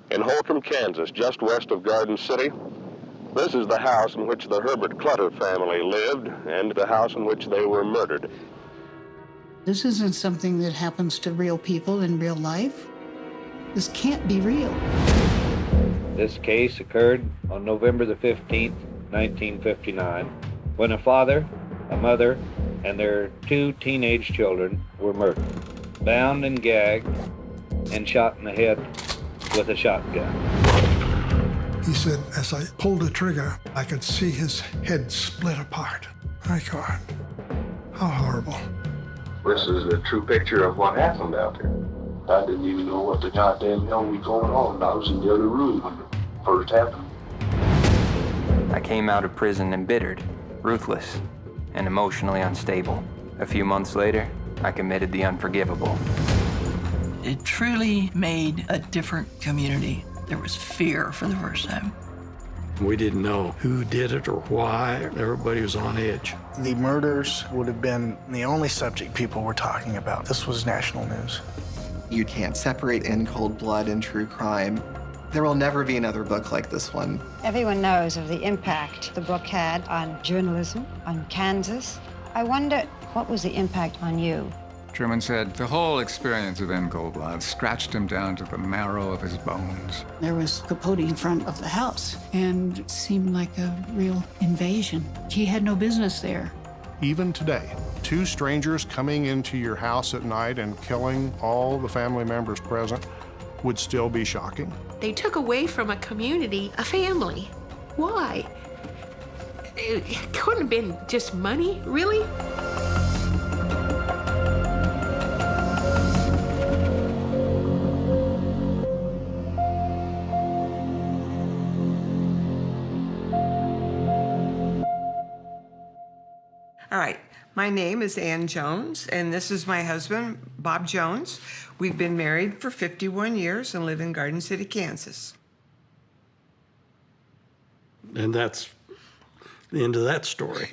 In Holcomb, Kansas, just west of Garden City, this is the house in which the Herbert Clutter family lived and the house in which they were murdered. This isn't something that happens to real people in real life. This can't be real. This case occurred on November the 15th, 1959, when a father, a mother, and their 2 teenage children were murdered, bound and gagged, and shot in the head with a shotgun. He said, as I pulled the trigger, I could see his head split apart. My God, how horrible. This is a true picture of what happened out there. I didn't even know what the goddamn hell was going on. I was in the other room when it first happened. I came out of prison embittered, ruthless, and emotionally unstable. A few months later, I committed the unforgivable. It truly made a different community. There was fear for the first time. We didn't know who did it or why. Everybody was on edge. The murders would have been the only subject people were talking about. This was national news. You can't separate In Cold Blood and true crime. There will never be another book like this one. Everyone knows of the impact the book had on journalism, on Kansas. I wonder, what was the impact on you? Truman said the whole experience of In Cold Blood scratched him down to the marrow of his bones. There was Capote in front of the house, and it seemed like a real invasion. He had no business there. Even today, 2 strangers coming into your house at night and killing all the family members present would still be shocking. They took away from a community a family. Why? It couldn't have been just money, really? All right, my name is Ann Jones, and this is my husband, Bob Jones. We've been married for 51 years and live in Garden City, Kansas. And that's the end of that story.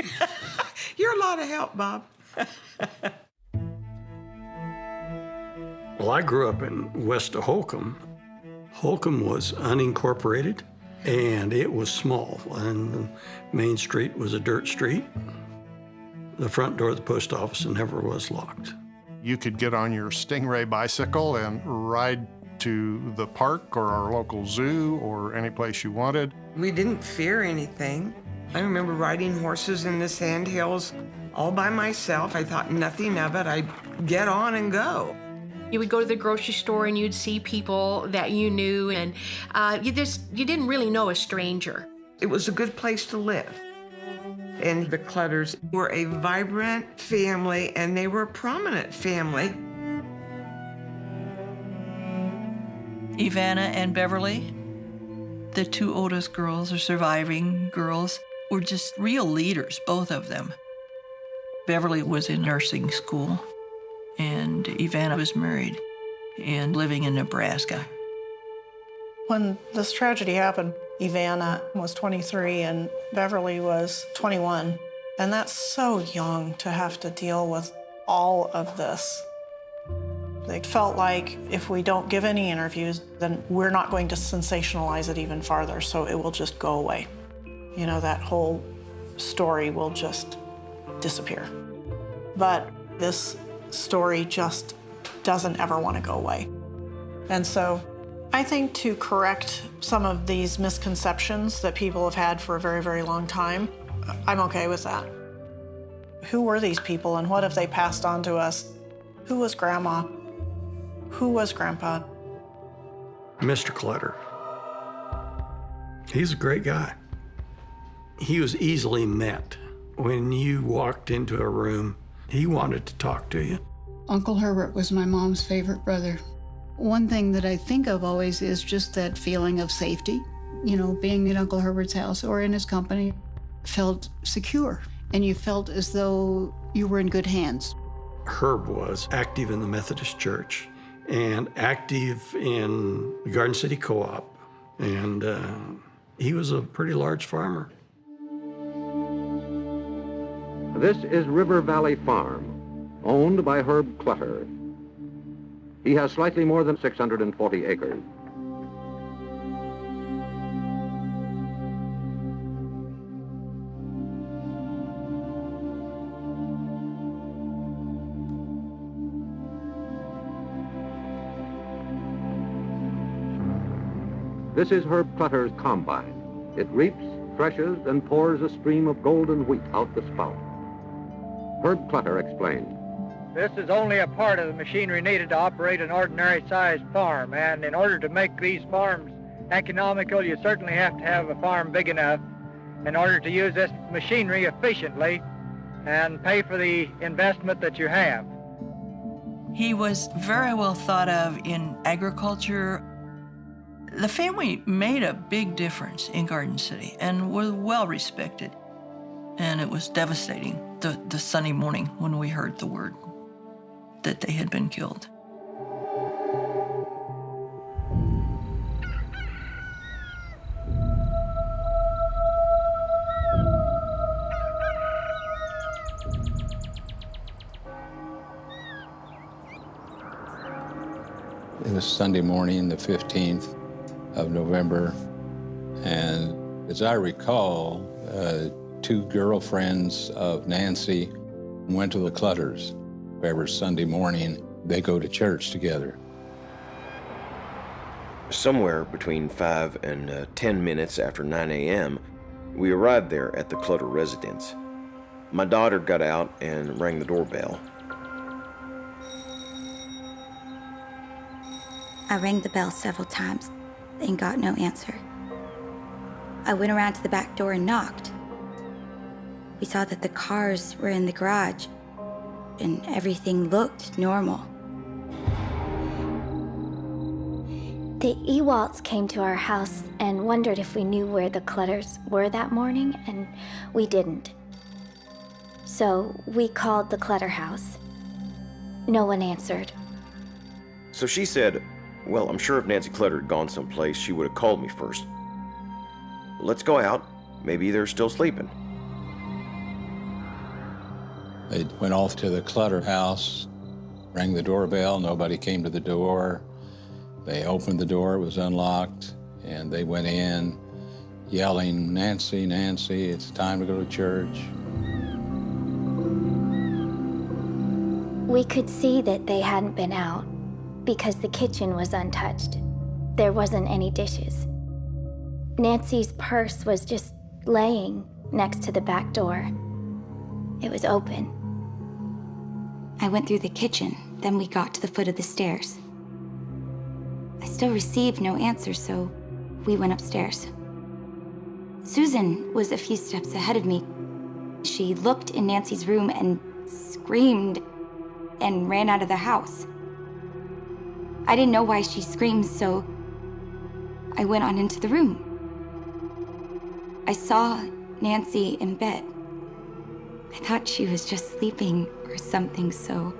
You're a lot of help, Bob. Well, I grew up in west of Holcomb. Holcomb was unincorporated, and it was small, and Main Street was a dirt street. The front door of the post office never was locked. You could get on your Stingray bicycle and ride to the park or our local zoo or any place you wanted. We didn't fear anything. I remember riding horses in the sandhills all by myself. I thought nothing of it. I'd get on and go. You would go to the grocery store and you'd see people that you knew, and you didn't really know a stranger. It was a good place to live. And the Clutters were a vibrant family, and they were a prominent family. Ivana and Beverly, the 2 oldest girls, or surviving girls, were just real leaders, both of them. Beverly was in nursing school, and Ivana was married and living in Nebraska. When this tragedy happened, Ivana was 23 and Beverly was 21. And that's so young to have to deal with all of this. They felt like if we don't give any interviews, then we're not going to sensationalize it even farther, so it will just go away. You know, that whole story will just disappear. But this story just doesn't ever want to go away. And so I think to correct some of these misconceptions that people have had for a very, very long time, I'm okay with that. Who were these people and what have they passed on to us? Who was Grandma? Who was Grandpa? Mr. Clutter. He's a great guy. He was easily met. When you walked into a room, he wanted to talk to you. Uncle Herbert was my mom's favorite brother. One thing that I think of always is just that feeling of safety. You know, being in Uncle Herbert's house or in his company felt secure, and you felt as though you were in good hands. Herb was active in the Methodist Church and active in the Garden City Co-op, and he was a pretty large farmer. This is River Valley Farm, owned by Herb Clutter. He has slightly more than 640 acres. This is Herb Clutter's combine. It reaps, threshes, and pours a stream of golden wheat out the spout. Herb Clutter explained. This is only a part of the machinery needed to operate an ordinary-sized farm, and in order to make these farms economical, you certainly have to have a farm big enough in order to use this machinery efficiently and pay for the investment that you have. He was very well thought of in agriculture. The family made a big difference in Garden City and was well respected. And it was devastating the Sunday morning when we heard the word that they had been killed. It was Sunday morning, the 15th of November, and as I recall, two girlfriends of Nancy went to the Clutters. Every Sunday morning, they go to church together. Somewhere between 5 and 10 minutes after 9 a.m., we arrived there at the Clutter residence. My daughter got out and rang the doorbell. I rang the bell several times and got no answer. I went around to the back door and knocked. We saw that the cars were in the garage and everything looked normal. The Ewalds came to our house and wondered if we knew where the Clutters were that morning, and we didn't. So we called the Clutter house. No one answered. So she said, well, I'm sure if Nancy Clutter had gone someplace, she would have called me first. Let's go out. Maybe they're still sleeping. They went off to the Clutter house, rang the doorbell, nobody came to the door. They opened the door, it was unlocked, and they went in yelling, "Nancy, Nancy, it's time to go to church." We could see that they hadn't been out because the kitchen was untouched. There wasn't any dishes. Nancy's purse was just laying next to the back door. It was open. I went through the kitchen, then we got to the foot of the stairs. I still received no answer, so we went upstairs. Susan was a few steps ahead of me. She looked in Nancy's room and screamed and ran out of the house. I didn't know why she screamed, so I went on into the room. I saw Nancy in bed. I thought she was just sleeping or something, so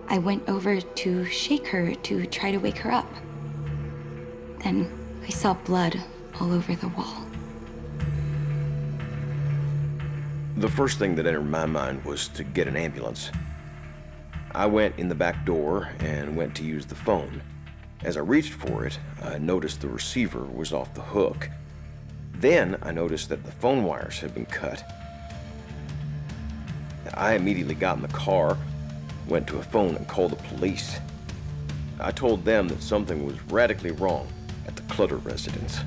I went over to shake her to try to wake her up. Then I saw blood all over the wall. The first thing that entered my mind was to get an ambulance. I went in the back door and went to use the phone. As I reached for it, I noticed the receiver was off the hook. Then I noticed that the phone wires had been cut. I immediately got in the car, went to a phone and called the police. I told them that something was radically wrong at the Clutter residence.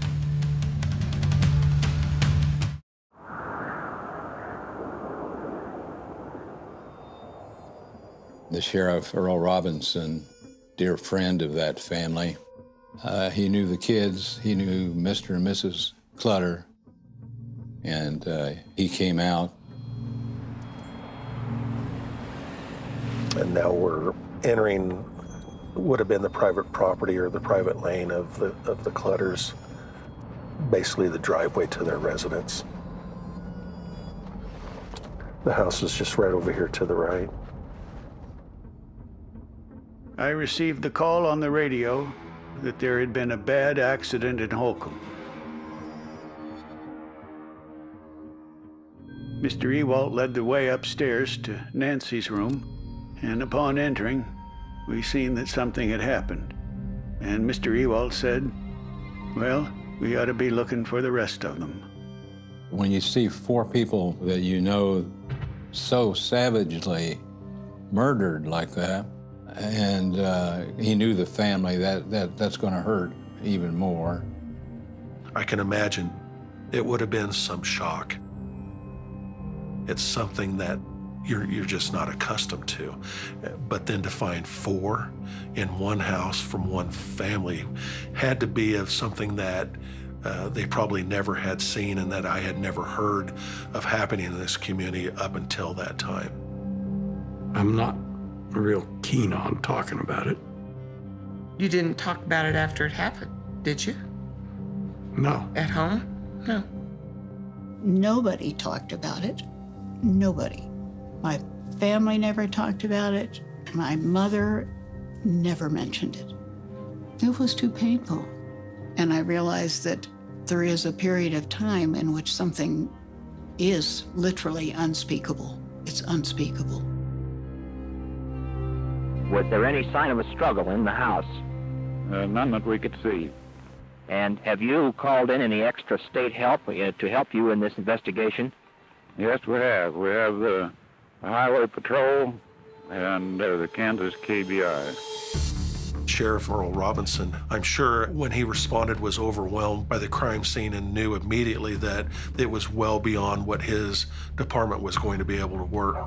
The sheriff, Earl Robinson, dear friend of that family, he knew the kids, he knew Mr. and Mrs. Clutter, and he came out. And now we're entering what would have been the private property or the private lane of the Clutters, basically the driveway to their residence. The house is just right over here to the right. I received the call on the radio that there had been a bad accident in Holcomb. Mr. Ewalt led the way upstairs to Nancy's room, and upon entering, we seen that something had happened. And Mr. Ewalt said, well, we ought to be looking for the rest of them. When you see 4 people that you know so savagely murdered like that, and he knew the family, that's going to hurt even more. I can imagine it would have been some shock. It's something that you're just not accustomed to. But then to find 4 in one house from one family had to be of something that they probably never had seen and that I had never heard of happening in this community up until that time. I'm not real keen on talking about it. You didn't talk about it after it happened, did you? No. At home? No. Nobody talked about it. Nobody. My family never talked about it. My mother never mentioned it. It was too painful. And I realized that there is a period of time in which something is literally unspeakable. It's unspeakable. Was there any sign of a struggle in the house? None that we could see. And have you called in any extra state help to help you in this investigation? Yes, we have. We have the Highway Patrol and the Kansas KBI. Sheriff Earl Robinson, I'm sure when he responded was overwhelmed by the crime scene and knew immediately that it was well beyond what his department was going to be able to work.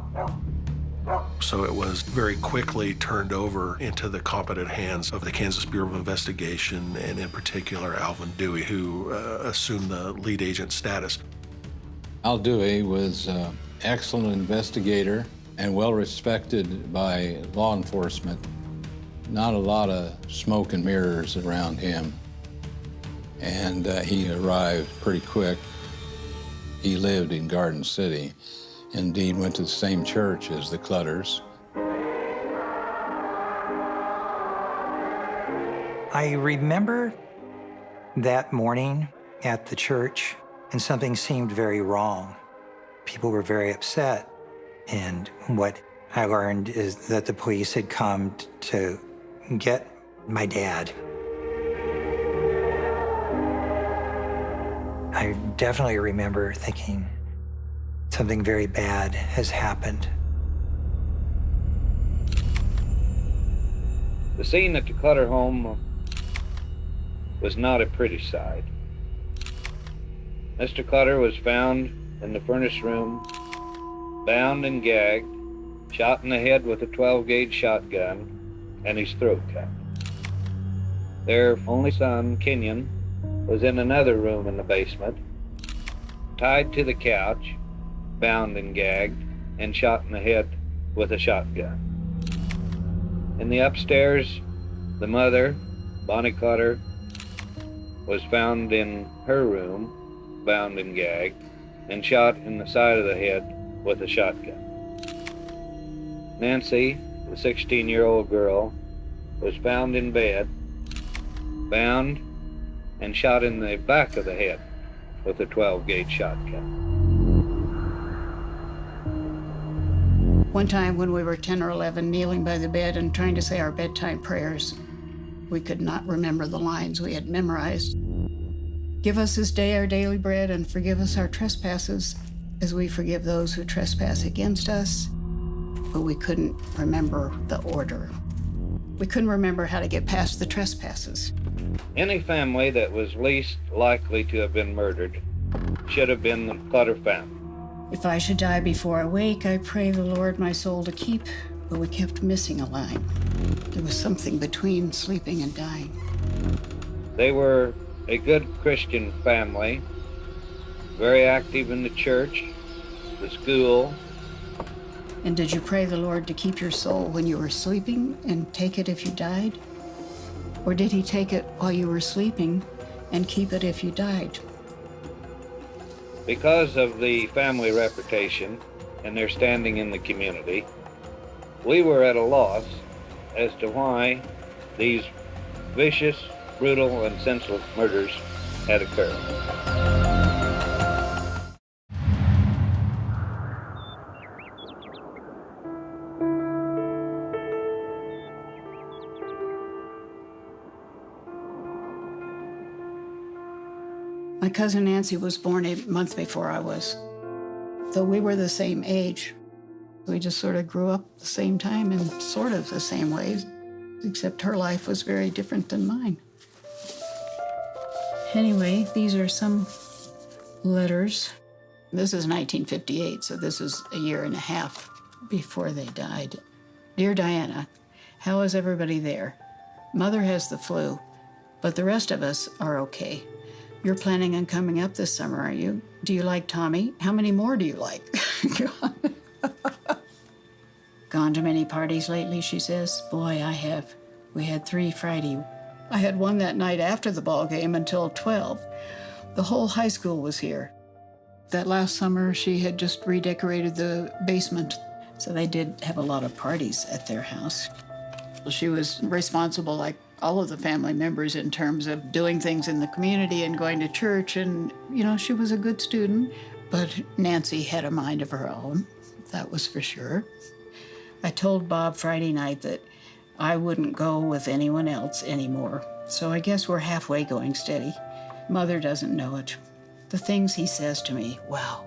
So it was very quickly turned over into the competent hands of the Kansas Bureau of Investigation, and in particular Alvin Dewey, who assumed the lead agent status. Al Dewey was an excellent investigator and well respected by law enforcement. Not a lot of smoke and mirrors around him. And he arrived pretty quick. He lived in Garden City. Indeed, went to the same church as the Clutters. I remember that morning at the church, and something seemed very wrong. People were very upset. And what I learned is that the police had come to get my dad. I definitely remember thinking, something very bad has happened. The scene at the Clutter home was not a pretty sight. Mr. Clutter was found in the furnace room, bound and gagged, shot in the head with a 12-gauge shotgun, and his throat cut. Their only son, Kenyon, was in another room in the basement, tied to the couch, bound and gagged, and shot in the head with a shotgun. In the upstairs, the mother, Bonnie Clutter, was found in her room, bound and gagged, and shot in the side of the head with a shotgun. Nancy, the 16-year-old girl, was found in bed, bound, and shot in the back of the head with a 12-gauge shotgun. One time when we were 10 or 11, kneeling by the bed and trying to say our bedtime prayers, we could not remember the lines we had memorized. Give us this day our daily bread and forgive us our trespasses as we forgive those who trespass against us. But we couldn't remember the order. We couldn't remember how to get past the trespasses. Any family that was least likely to have been murdered should have been the Clutter family. If I should die before I wake, I pray the Lord my soul to keep. But we kept missing a line. There was something between sleeping and dying. They were a good Christian family, very active in the church, the school. And did you pray the Lord to keep your soul when you were sleeping and take it if you died? Or did he take it while you were sleeping and keep it if you died? Because of the family reputation and their standing in the community, we were at a loss as to why these vicious, brutal, and senseless murders had occurred. My cousin Nancy was born a month before I was. Though we were the same age, we just sort of grew up the same time in sort of the same ways, except her life was very different than mine. Anyway, these are some letters. This is 1958, so this is a year and a half before they died. Dear Diana, how is everybody there? Mother has the flu, but the rest of us are okay. You're planning on coming up this summer, are you? Do you like Tommy? How many more do you like? Gone to many parties lately, she says. Boy, I have. We had 3 Friday. I had one that night after the ball game until 12. The whole high school was here. That last summer, she had just redecorated the basement, so they did have a lot of parties at their house. She was responsible, like all of the family members, in terms of doing things in the community and going to church, and, you know, she was a good student. But Nancy had a mind of her own, that was for sure. I told Bob Friday night that I wouldn't go with anyone else anymore, so I guess we're halfway going steady. Mother doesn't know it. The things he says to me, wow.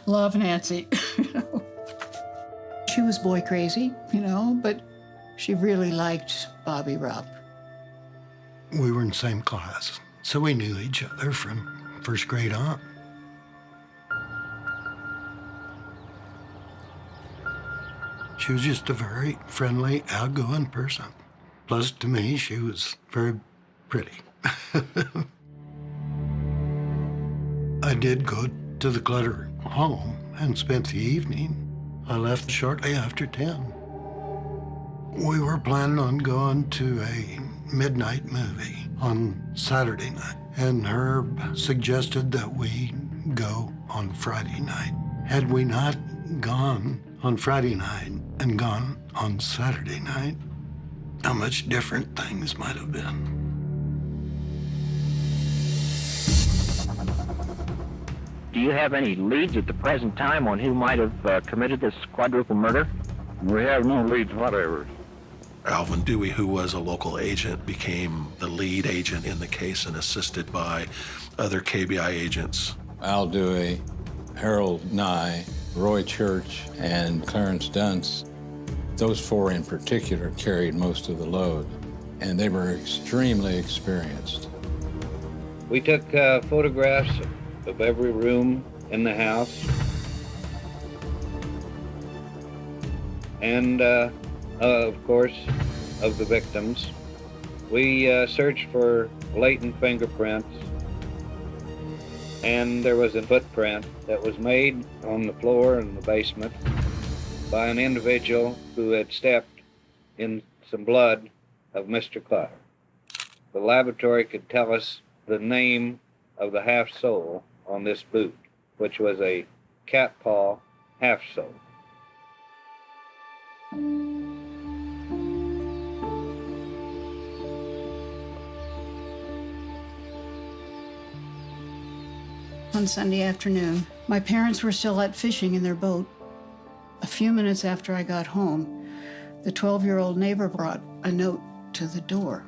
Love Nancy. She was boy crazy, you know, but she really liked Bobby Rupp. We were in the same class, so we knew each other from first grade on. She was just a very friendly, outgoing person. Plus, to me, she was very pretty. I did go to the Clutter home and spent the evening. I left shortly after 10. We were planning on going to a midnight movie on Saturday night, and Herb suggested that we go on Friday night. Had we not gone on Friday night and gone on Saturday night, how much different things might have been. Do you have any leads at the present time on who might have committed this quadruple murder? We have no leads whatever. Alvin Dewey, who was a local agent, became the lead agent in the case and assisted by other KBI agents. Al Dewey, Harold Nye, Roy Church, and Clarence Dunce. Those 4 in particular carried most of the load, and they were extremely experienced. We took photographs of every room in the house, and of course, of the victims. We searched for latent fingerprints, and there was a footprint that was made on the floor in the basement by an individual who had stepped in some blood of Mr. Clutter. The laboratory could tell us the name of the half-sole on this boot, which was a cat paw half-sole. On Sunday afternoon, my parents were still out fishing in their boat. A few minutes after I got home, the 12-year-old neighbor brought a note to the door.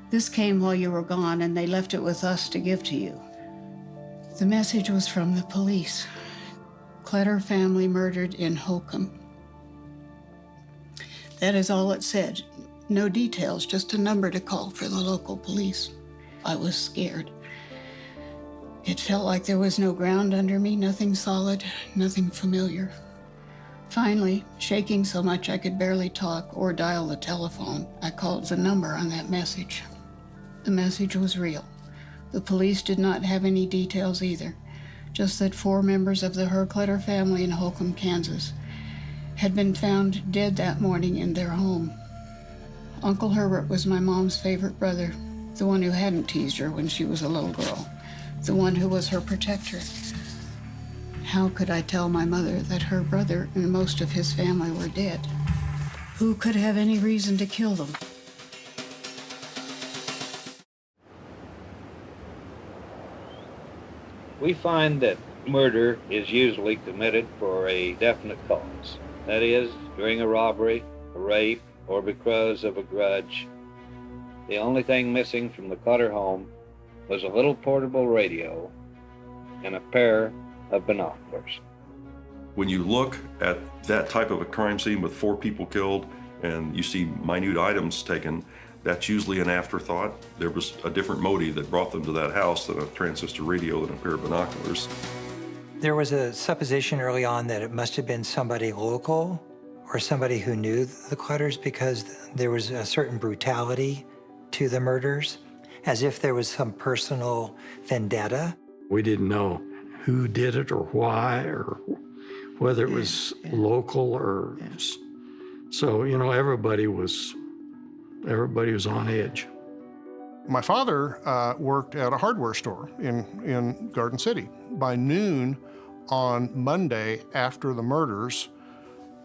This came while you were gone, and they left it with us to give to you. The message was from the police. Clutter family murdered in Holcomb. That is all it said. No details, just a number to call for the local police. I was scared. It felt like there was no ground under me, nothing solid, nothing familiar. Finally, shaking so much I could barely talk or dial the telephone, I called the number on that message. The message was real. The police did not have any details either, just that 4 members of the Herr-Clutter family in Holcomb, Kansas, had been found dead that morning in their home. Uncle Herbert was my mom's favorite brother, the one who hadn't teased her when she was a little girl, the one who was her protector. How could I tell my mother that her brother and most of his family were dead? Who could have any reason to kill them? We find that murder is usually committed for a definite cause. That is, during a robbery, a rape, or because of a grudge. The only thing missing from the Clutter home was a little portable radio and a pair of binoculars. When you look at that type of a crime scene with 4 people killed and you see minute items taken, that's usually an afterthought. There was a different motive that brought them to that house than a transistor radio and a pair of binoculars. There was a supposition early on that it must have been somebody local or somebody who knew the Clutters, because there was a certain brutality to the murders, as if there was some personal vendetta. We didn't know who did it or why, or whether it was local or... So, you know, everybody was on edge. My father worked at a hardware store in Garden City. By noon on Monday after the murders,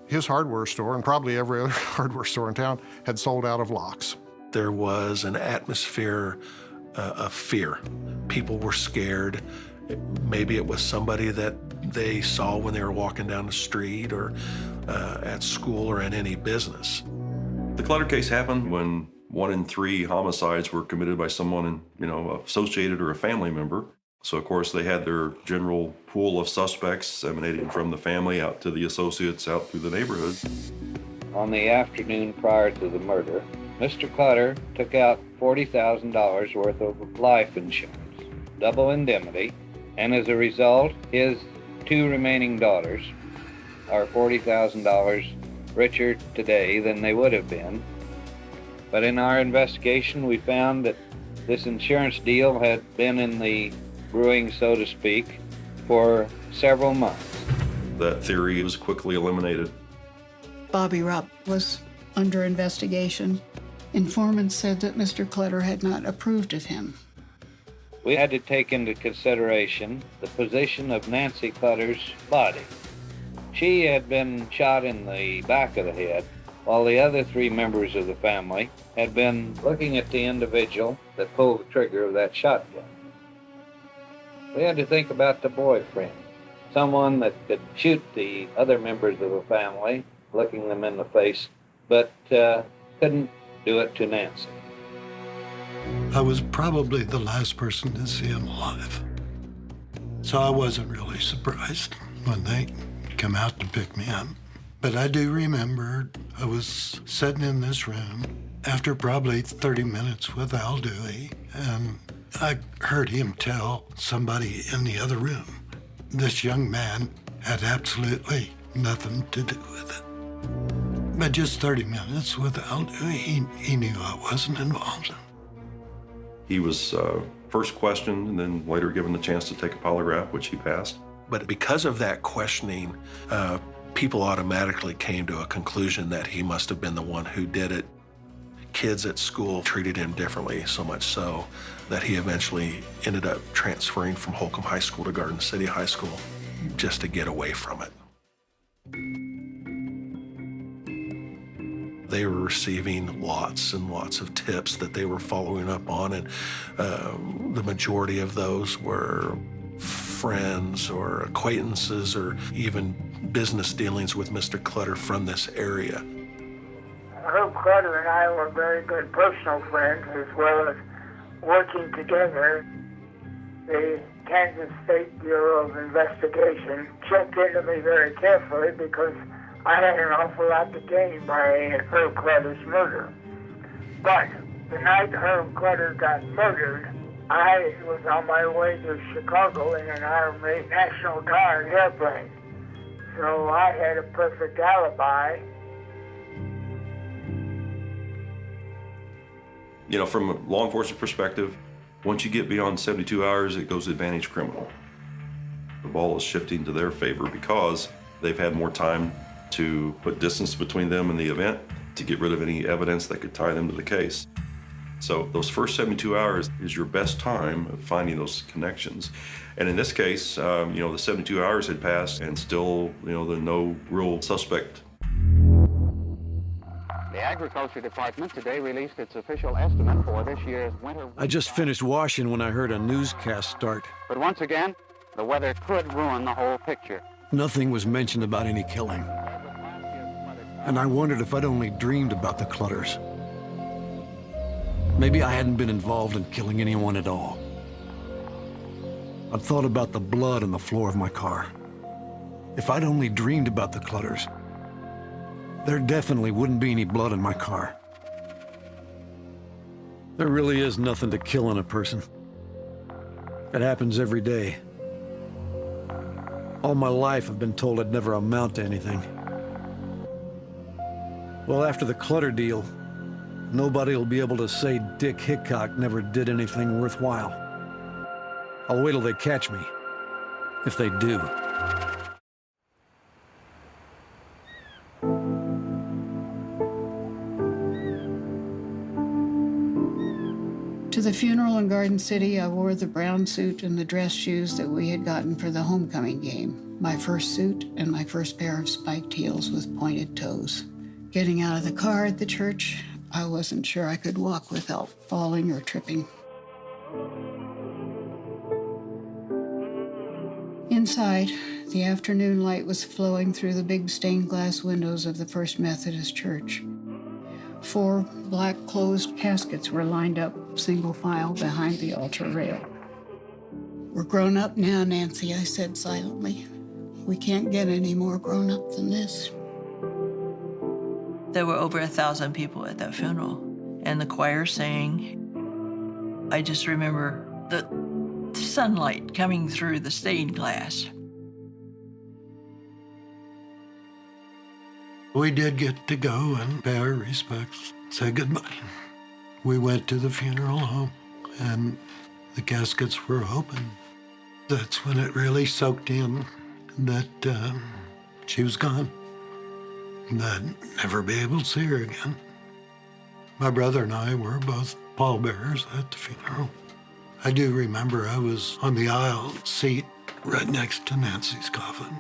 his hardware store, and probably every other hardware store in town, had sold out of locks. There was an atmosphere of fear. People were scared. Maybe it was somebody that they saw when they were walking down the street or at school or in any business. The Clutter case happened when 1 in 3 homicides were committed by someone, associated or a family member. So, of course, they had their general pool of suspects emanating from the family out to the associates out through the neighborhood. On the afternoon prior to the murder, Mr. Clutter took out $40,000 worth of life insurance, double indemnity, and as a result, his 2 remaining daughters are $40,000 richer today than they would have been. But in our investigation, we found that this insurance deal had been in the brewing, so to speak, for several months. That theory was quickly eliminated. Bobby Rupp was under investigation. Informants said that Mr. Clutter had not approved of him. We had to take into consideration the position of Nancy Clutter's body. She had been shot in the back of the head, while the other 3 members of the family had been looking at the individual that pulled the trigger of that shotgun. We had to think about the boyfriend, someone that could shoot the other members of the family, looking them in the face, but couldn't do it to Nancy. I was probably the last person to see him alive. So I wasn't really surprised when they come out to pick me up. But I do remember I was sitting in this room after probably 30 minutes with Al Dewey, and I heard him tell somebody in the other room this young man had absolutely nothing to do with it. But just 30 minutes with Al Dewey, he knew I wasn't involved. He was first questioned and then later given the chance to take a polygraph, which he passed. But because of that questioning, people automatically came to a conclusion that he must have been the one who did it. Kids at school treated him differently, so much so that he eventually ended up transferring from Holcomb High School to Garden City High School just to get away from it. They were receiving lots and lots of tips that they were following up on, and the majority of those were friends or acquaintances or even business dealings with Mr. Clutter from this area. Herb Clutter and I were very good personal friends, as well as working together. The Kansas State Bureau of Investigation checked into me very carefully because I had an awful lot to gain by Herb Clutter's murder. But the night Herb Clutter got murdered, I was on my way to Chicago in an Army National Guard airplane. So I had a perfect alibi. You know, from a law enforcement perspective, once you get beyond 72 hours, it goes advantage criminal. The ball is shifting to their favor because they've had more time to put distance between them and the event, to get rid of any evidence that could tie them to the case. So those first 72 hours is your best time of finding those connections. And in this case, the 72 hours had passed and still, there's no real suspect. The Agriculture Department today released its official estimate for this year's winter. I just finished washing when I heard a newscast start. But once again, the weather could ruin the whole picture. Nothing was mentioned about any killing. And I wondered if I'd only dreamed about the Clutters. Maybe I hadn't been involved in killing anyone at all. I'd thought about the blood on the floor of my car. If I'd only dreamed about the Clutters, there definitely wouldn't be any blood in my car. There really is nothing to kill in a person. It happens every day. All my life I've been told I'd never amount to anything. Well, after the Clutter deal, nobody will be able to say Dick Hickok never did anything worthwhile. I'll wait till they catch me, if they do. To the funeral in Garden City, I wore the brown suit and the dress shoes that we had gotten for the homecoming game. My first suit and my first pair of spiked heels with pointed toes. Getting out of the car at the church, I wasn't sure I could walk without falling or tripping. Inside, the afternoon light was flowing through the big stained glass windows of the First Methodist Church. 4 black closed caskets were lined up single file behind the altar rail. "We're grown up now, Nancy," I said silently. "We can't get any more grown up than this." There were over 1,000 people at that funeral, and the choir sang. I just remember the sunlight coming through the stained glass. We did get to go and pay our respects, say goodbye. We went to the funeral home, and the caskets were open. That's when it really soaked in that she was gone. And I'd never be able to see her again. My brother and I were both pallbearers at the funeral. I do remember I was on the aisle seat right next to Nancy's coffin.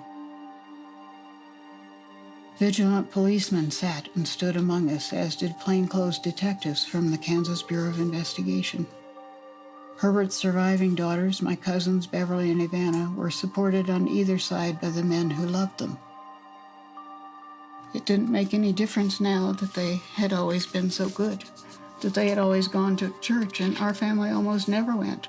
Vigilant policemen sat and stood among us, as did plainclothes detectives from the Kansas Bureau of Investigation. Herbert's surviving daughters, my cousins Beverly and Ivana, were supported on either side by the men who loved them. It didn't make any difference now that they had always been so good, that they had always gone to church, and our family almost never went.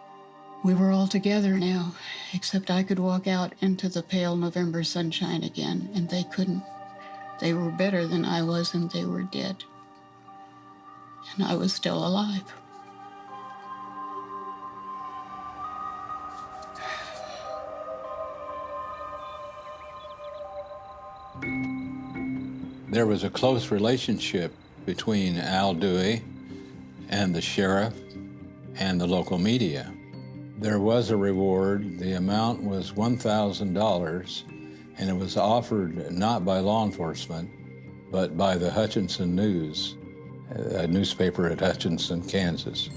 We were all together now, except I could walk out into the pale November sunshine again, and they couldn't. They were better than I was, and they were dead. And I was still alive. There was a close relationship between Al Dewey and the sheriff and the local media. There was a reward. The amount was $1,000, and it was offered not by law enforcement, but by the Hutchinson News, a newspaper at Hutchinson, Kansas.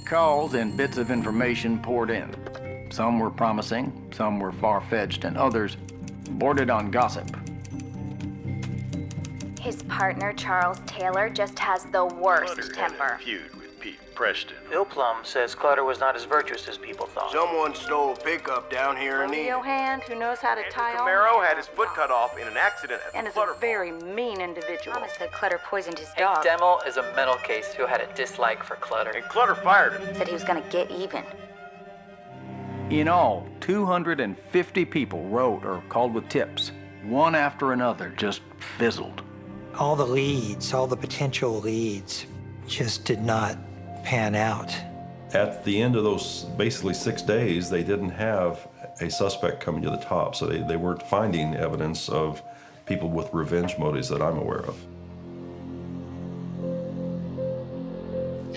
Calls and bits of information poured in. Some were promising, some were far-fetched, and others bordered on gossip. His partner, Charles Taylor, just has the worst temper. Feud with Pete Preston. Phil Plum says Clutter was not as virtuous as people thought. Someone stole a pickup down here in Rodeo hand who knows how to tie on. Camaro had his foot cut off in an accident at and the is Clutter a very mean individual. Mama said Clutter poisoned his dog. Hank Demmel is a mental case who had a dislike for Clutter. And Clutter fired him. Said he was gonna get even. In all, 250 people wrote or called with tips. One after another just fizzled. All the leads, all the potential leads just did not pan out. At the end of those basically 6 days, they didn't have a suspect coming to the top, so they weren't finding evidence of people with revenge motives that I'm aware of.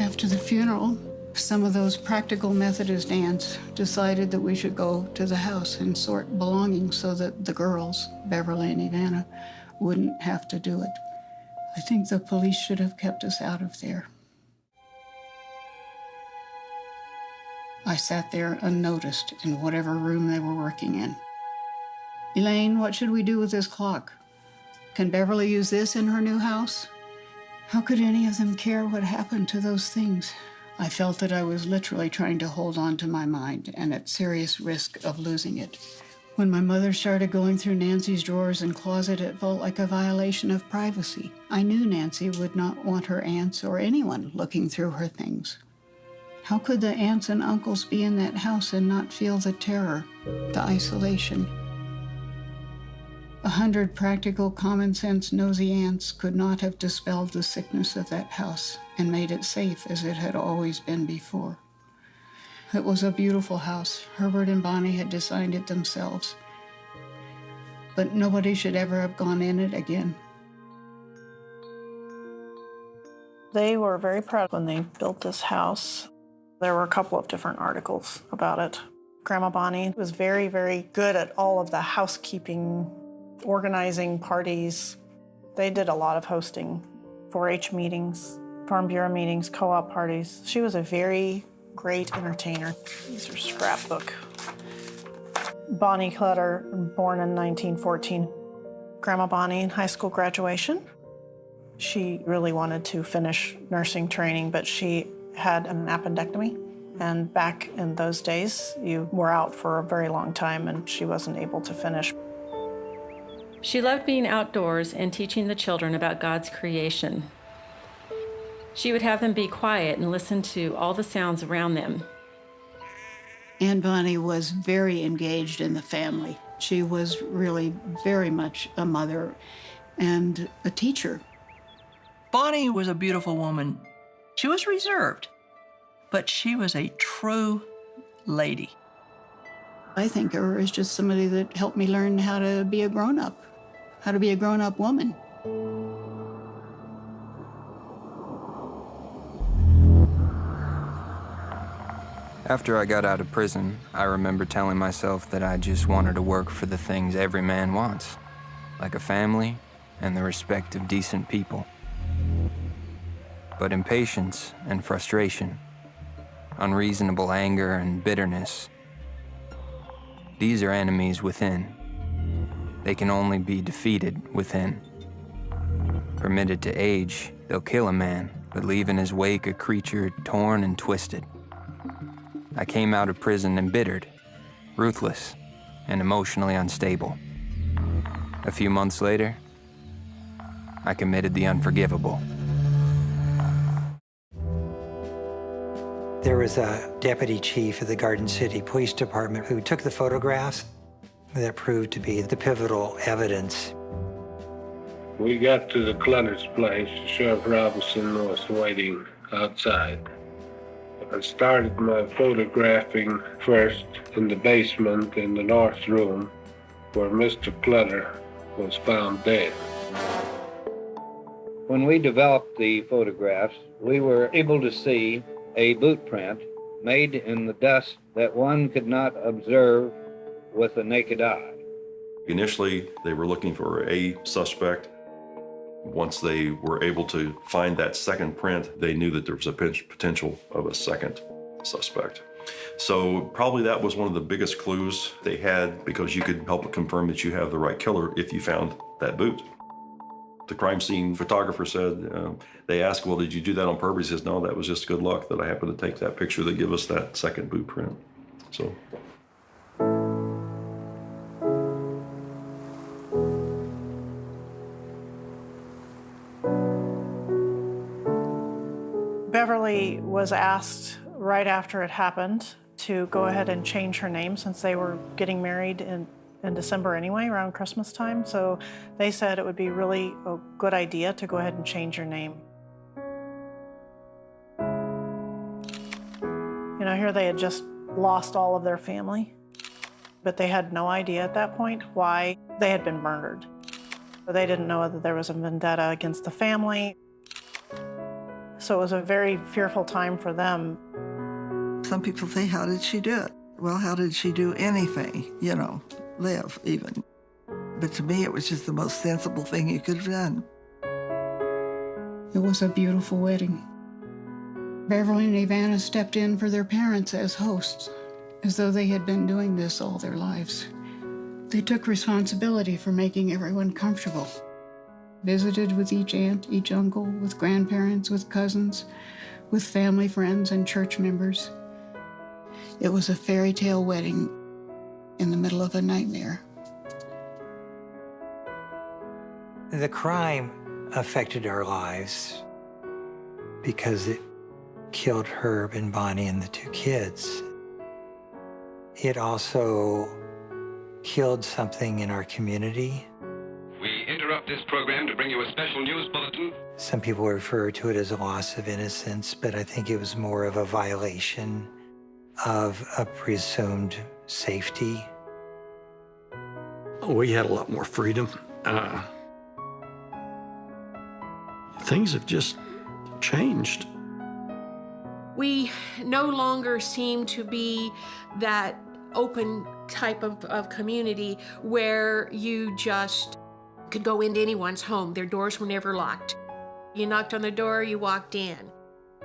After the funeral, some of those practical Methodist aunts decided that we should go to the house and sort belongings so that the girls, Beverly and Ivana, wouldn't have to do it. I think the police should have kept us out of there. I sat there unnoticed in whatever room they were working in. Elaine, what should we do with this clock? Can Beverly use this in her new house? How could any of them care what happened to those things? I felt that I was literally trying to hold on to my mind and at serious risk of losing it. When my mother started going through Nancy's drawers and closet, it felt like a violation of privacy. I knew Nancy would not want her aunts or anyone looking through her things. How could the aunts and uncles be in that house and not feel the terror, the isolation? 100 practical, common-sense, nosy aunts could not have dispelled the sickness of that house and made it safe as it had always been before. It was a beautiful house. Herbert and Bonnie had designed it themselves. But nobody should ever have gone in it again. They were very proud when they built this house. There were a couple of different articles about it. Grandma Bonnie was very, very good at all of the housekeeping, organizing parties. They did a lot of hosting, 4-H meetings, Farm Bureau meetings, co-op parties. She was a very great entertainer. These are scrapbook. Bonnie Clutter, born in 1914. Grandma Bonnie in high school graduation. She really wanted to finish nursing training, but she had an appendectomy. And back in those days, you were out for a very long time, and she wasn't able to finish. She loved being outdoors and teaching the children about God's creation. She would have them be quiet and listen to all the sounds around them. Aunt Bonnie was very engaged in the family. She was really very much a mother and a teacher. Bonnie was a beautiful woman. She was reserved, but she was a true lady. I think of her as just somebody that helped me learn how to be a grown-up, how to be a grown-up woman. After I got out of prison, I remember telling myself that I just wanted to work for the things every man wants, like a family and the respect of decent people. But impatience and frustration, unreasonable anger and bitterness, these are enemies within. They can only be defeated within. Permitted to age, they'll kill a man, but leave in his wake a creature torn and twisted. I came out of prison embittered, ruthless, and emotionally unstable. A few months later, I committed the unforgivable. There was a deputy chief of the Garden City Police Department who took the photographs that proved to be the pivotal evidence. We got to the Clutter's place. Sheriff Robinson was waiting outside. I started my photographing first in the basement in the north room where Mr. Clutter was found dead. When we developed the photographs, we were able to see a boot print made in the dust that one could not observe with the naked eye. Initially, they were looking for a suspect. Once they were able to find that second print, they knew that there was a potential of a second suspect. So probably that was one of the biggest clues they had, because you could help confirm that you have the right killer if you found that boot. The crime scene photographer said, they asked, well, did you do that on purpose? He says, no, that was just good luck that I happened to take that picture that give us that second boot print. So. Beverly was asked right after it happened to go ahead and change her name since they were getting married in December anyway, around Christmas time. So they said it would be really a good idea to go ahead and change your name. You know, here they had just lost all of their family, but they had no idea at that point why they had been murdered. They didn't know that there was a vendetta against the family. So it was a very fearful time for them. Some people say, how did she do it? Well, how did she do anything, you know, live even? But to me, it was just the most sensible thing you could have done. It was a beautiful wedding. Beverly and Ivana stepped in for their parents as hosts, as though they had been doing this all their lives. They took responsibility for making everyone comfortable. Visited with each aunt, each uncle, with grandparents, with cousins, with family friends and church members. It was a fairy tale wedding in the middle of a nightmare. The crime affected our lives because it killed Herb and Bonnie and the two kids. It also killed something in our community. We interrupt this program to bring you a special news bulletin. Some people refer to it as a loss of innocence, but I think it was more of a violation of a presumed safety. We had a lot more freedom. Things have just changed. We no longer seem to be that open type of community where you just could go into anyone's home. Their doors were never locked. You knocked on the door, you walked in.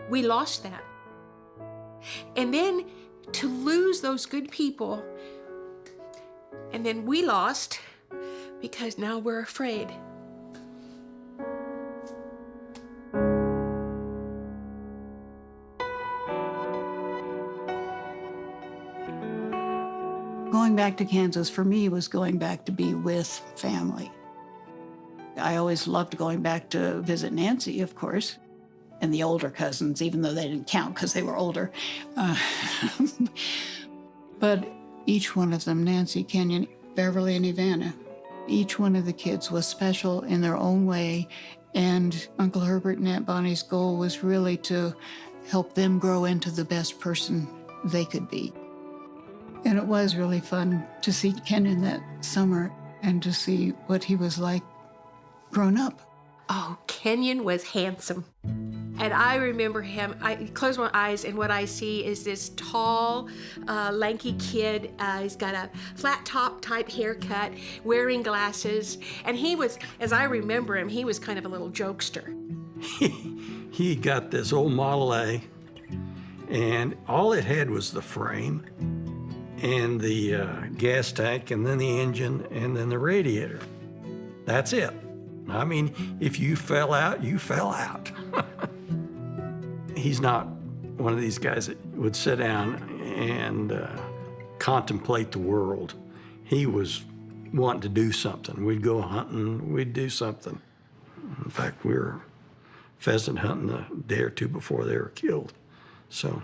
We lost that. And then to lose those good people, and then we lost because now we're afraid. Going back to Kansas for me was going back to be with family. I always loved going back to visit Nancy, of course, and the older cousins, even though they didn't count because they were older. But each one of them, Nancy, Kenyon, Beverly, and Ivana, each one of the kids was special in their own way, and Uncle Herbert and Aunt Bonnie's goal was really to help them grow into the best person they could be. And it was really fun to see Kenyon that summer and to see what he was like grown up. Oh, Kenyon was handsome. And I remember him, I close my eyes and what I see is this tall, lanky kid. He's got a flat top type haircut, wearing glasses. And he was, as I remember him, he was kind of a little jokester. He got this old Model A, and all it had was the frame and the gas tank, and then the engine, and then the radiator. That's it. I mean, if you fell out, you fell out. He's not one of these guys that would sit down and contemplate the world. He was wanting to do something. We'd go hunting, we'd do something. In fact, we were pheasant hunting a day or two before they were killed, so.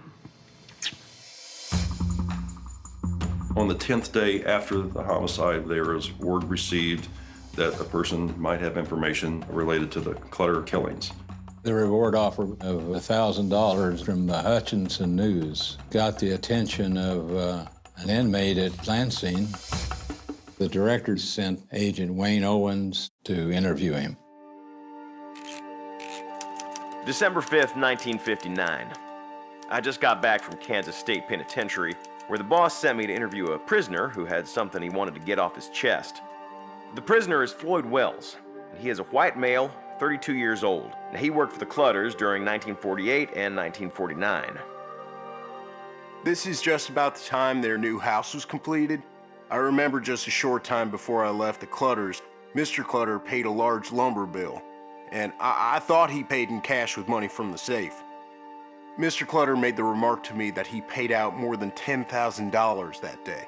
On the 10th day after the homicide, there was word received that a person might have information related to the Clutter killings. The reward offer of $1,000 from the Hutchinson News got the attention of an inmate at Lansing. The director sent Agent Wayne Owens to interview him. December 5th, 1959. I just got back from Kansas State Penitentiary, where the boss sent me to interview a prisoner who had something he wanted to get off his chest. The prisoner is Floyd Wells. He is a white male, 32 years old. He worked for the Clutters during 1948 and 1949. This is just about the time their new house was completed. I remember just a short time before I left the Clutters, Mr. Clutter paid a large lumber bill. and I thought he paid in cash with money from the safe. Mr. Clutter made the remark to me that he paid out more than $10,000 that day.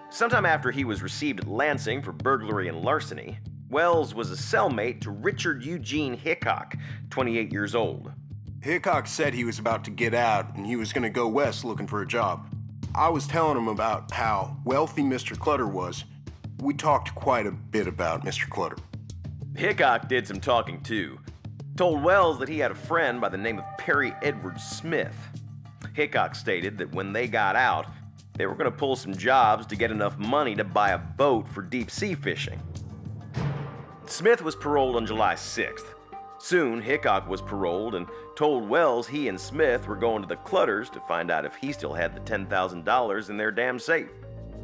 Sometime after he was received at Lansing for burglary and larceny, Wells was a cellmate to Richard Eugene Hickok, 28 years old. Hickok said he was about to get out and he was going to go west looking for a job. I was telling him about how wealthy Mr. Clutter was. We talked quite a bit about Mr. Clutter. Hickok did some talking too. Told Wells that he had a friend by the name of Perry Edward Smith. Hickok stated that when they got out, they were going to pull some jobs to get enough money to buy a boat for deep sea fishing. Smith was paroled on July 6th. Soon, Hickok was paroled and told Wells he and Smith were going to the Clutters to find out if he still had the $10,000 in their damn safe.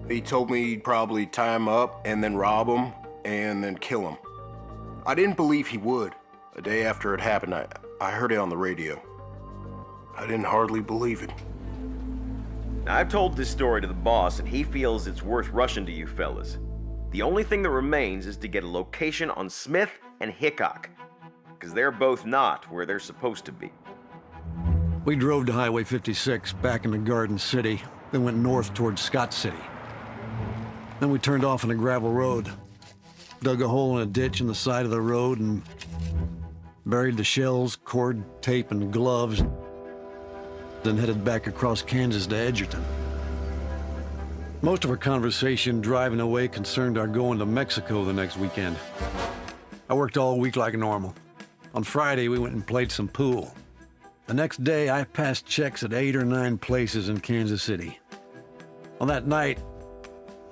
He told me he'd probably tie him up and then rob him and then kill him. I didn't believe he would. The day after it happened, I heard it on the radio. I didn't hardly believe it. Now, I've told this story to the boss, and he feels it's worth rushing to you fellas. The only thing that remains is to get a location on Smith and Hickok, because they're both not where they're supposed to be. We drove to Highway 56 back into Garden City, then went north towards Scott City. Then we turned off on a gravel road, dug a hole in a ditch in the side of the road, and buried the shells, cord, tape, and gloves, then headed back across Kansas to Edgerton. Most of our conversation driving away concerned our going to Mexico the next weekend. I worked all week like normal. On Friday, we went and played some pool. The next day, I passed checks at 8 or 9 places in Kansas City. On that night,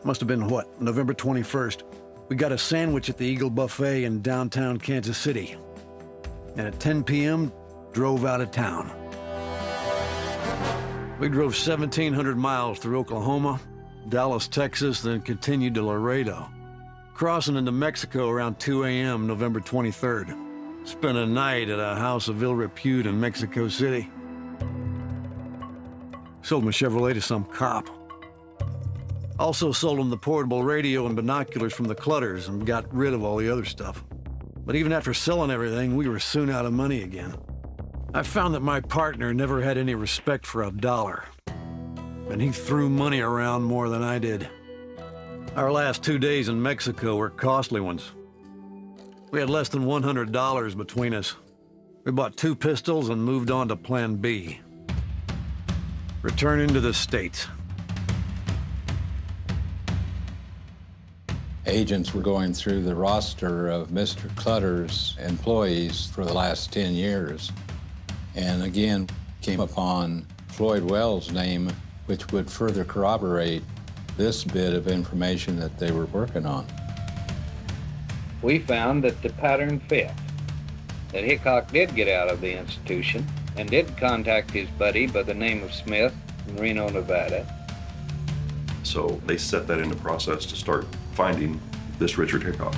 must have been what, November 21st, we got a sandwich at the Eagle Buffet in downtown Kansas City. And at 10 p.m., drove out of town. We drove 1,700 miles through Oklahoma, Dallas, Texas, then continued to Laredo, crossing into Mexico around 2 a.m. November 23rd. Spent a night at a house of ill repute in Mexico City. Sold my Chevrolet to some cop. Also sold him the portable radio and binoculars from the Clutters and got rid of all the other stuff. But even after selling everything, we were soon out of money again. I found that my partner never had any respect for a dollar, and he threw money around more than I did. Our last 2 days in Mexico were costly ones. We had less than $100 between us. We bought 2 pistols and moved on to Plan B. Returning to the States. Agents were going through the roster of Mr. Clutter's employees for the last 10 years. And again, came upon Floyd Wells' name, which would further corroborate this bit of information that they were working on. We found that the pattern fit, that Hickok did get out of the institution and did contact his buddy by the name of Smith in Reno, Nevada. So they set that into process to start finding this Richard Hickok.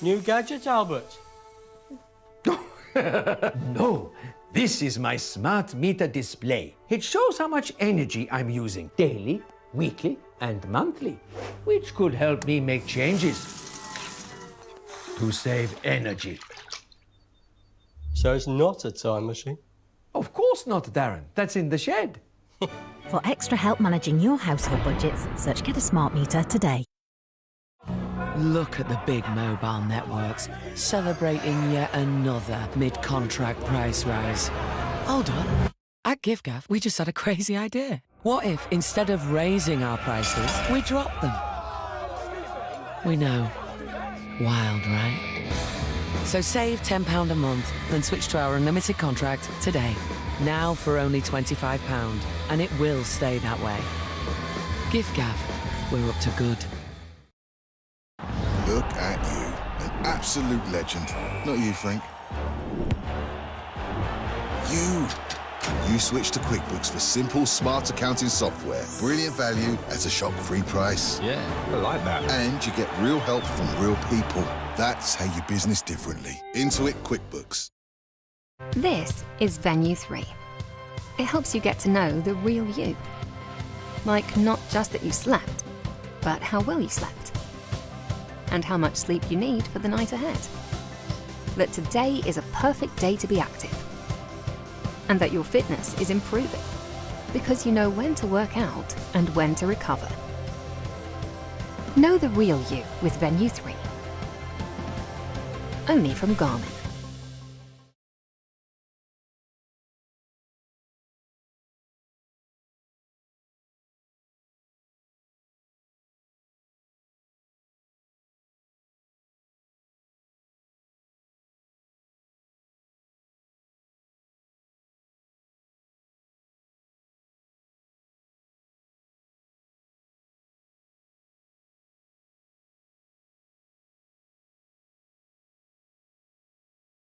New gadgets, Albert? No, this is my smart meter display. It shows how much energy I'm using daily, weekly, and monthly, which could help me make changes to save energy. So it's not a time machine? Of course not, Darren. That's in the shed. For extra help managing your household budgets, search Get a Smart Meter today. Look at the big mobile networks celebrating yet another mid-contract price rise. Hold on. At GiveGaff, we just had a crazy idea. What if, instead of raising our prices, we drop them? We know. Wild, right? So save £10 a month, then switch to our unlimited contract today. Now for only £25, and it will stay that way. GiveGaff, we're up to good. Look at you, an absolute legend. Not you, Frank. You switch to QuickBooks for simple, smart accounting software. Brilliant value at a shock-free price. Yeah, I like that. And you get real help from real people. That's how you business differently. Intuit QuickBooks. This is Venue 3. It helps you get to know the real you. Like, not just that you slept, but how well you slept. And how much sleep you need for the night ahead. That today is a perfect day to be active. And that your fitness is improving. Because you know when to work out and when to recover. Know the real you with Venue 3. Only from Garmin.